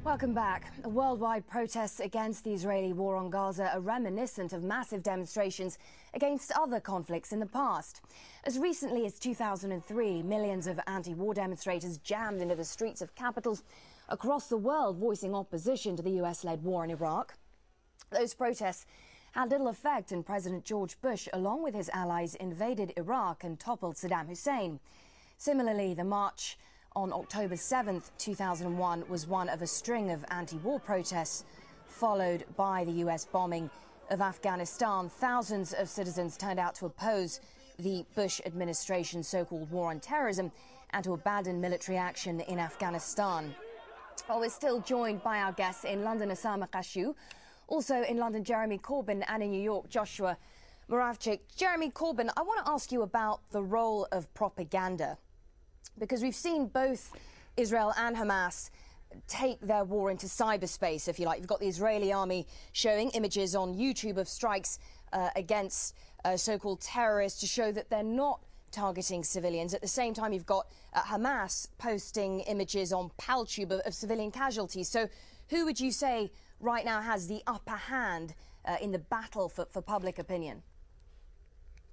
Welcome back. Worldwide protests against the Israeli war on Gaza are reminiscent of massive demonstrations against other conflicts in the past. As recently as 2003, millions of anti-war demonstrators jammed into the streets of capitals across the world, voicing opposition to the US-led war in Iraq. Those protests had little effect, and President George Bush, along with his allies, invaded Iraq and toppled Saddam Hussein. Similarly, the march on October 7th, 2001 was one of a string of anti-war protests, followed by the US bombing of Afghanistan. Thousands of citizens turned out to oppose the Bush administration's so-called war on terrorism and to abandon military action in Afghanistan. Well, we're still joined by our guests in London, Osama Khashoggi, also in London, Jeremy Corbyn, and in New York, Joshua Moravchik. Jeremy Corbyn, I want to ask you about the role of propaganda, because we've seen both Israel and Hamas take their war into cyberspace, if you like. You've got the Israeli army showing images on YouTube of strikes against so-called terrorists to show that they're not targeting civilians. At the same time, you've got Hamas posting images on PalTube of civilian casualties. So who would you say right now has the upper hand in the battle for public opinion?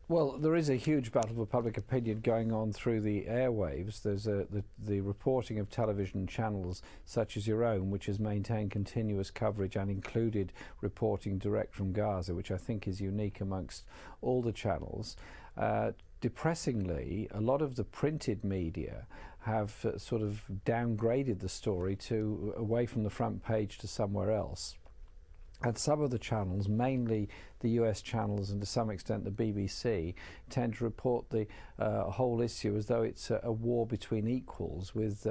Well, there is a huge battle for public opinion going on through the airwaves. There's the reporting of television channels such as your own, which has maintained continuous coverage and included reporting direct from Gaza, which I think is unique amongst all the channels. Depressingly, a lot of the printed media have sort of downgraded the story to away from the front page to somewhere else. And some of the channels, mainly the US channels and to some extent the BBC, tend to report the whole issue as though it's a war between equals, with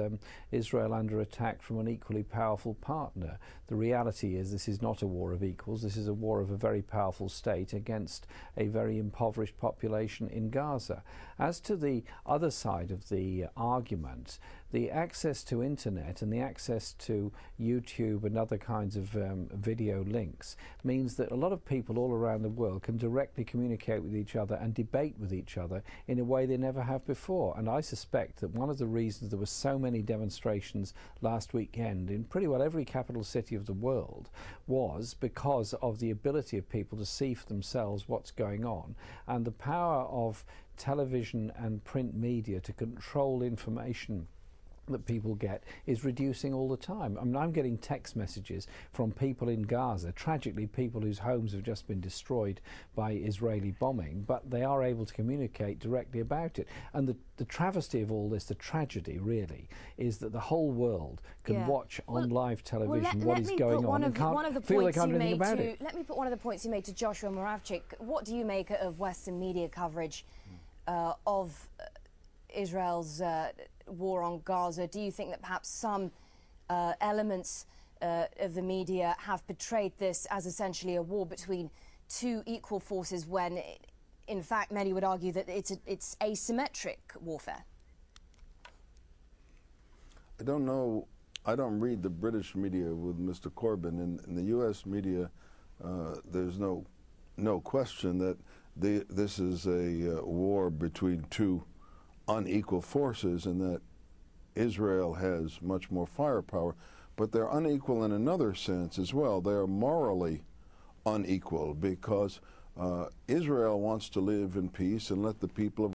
Israel under attack from an equally powerful partner. The reality is this is not a war of equals. This is a war of a very powerful state against a very impoverished population in Gaza. As to the other side of the argument, the access to internet and the access to YouTube and other kinds of video links means that a lot of people all around the world can directly communicate with each other and debate with each other in a way they never have before. And I suspect that one of the reasons there were so many demonstrations last weekend in pretty well every capital city of the world was because of the ability of people to see for themselves what's going on, and the power of television and print media to control information that people get is reducing all the time. I mean, I'm getting text messages from people in Gaza, tragically people whose homes have just been destroyed by Israeli bombing, but they are able to communicate directly about it. And the travesty of all this, the tragedy really, is that the whole world can watch on live television what is going on and can't feel they can't do anything about it. Let me put one of the points you made to Joshua Moravchik. What do you make of Western media coverage of Israel's war on Gaza? Do you think that perhaps some elements of the media have portrayed this as essentially a war between two equal forces when, in fact, many would argue that it's asymmetric warfare? I don't know. I don't read the British media with Mr. Corbyn. In the U.S. media, there's no question that this is a war between two unequal forces, and that Israel has much more firepower, but they're unequal in another sense as well. They are morally unequal because Israel wants to live in peace and let the people of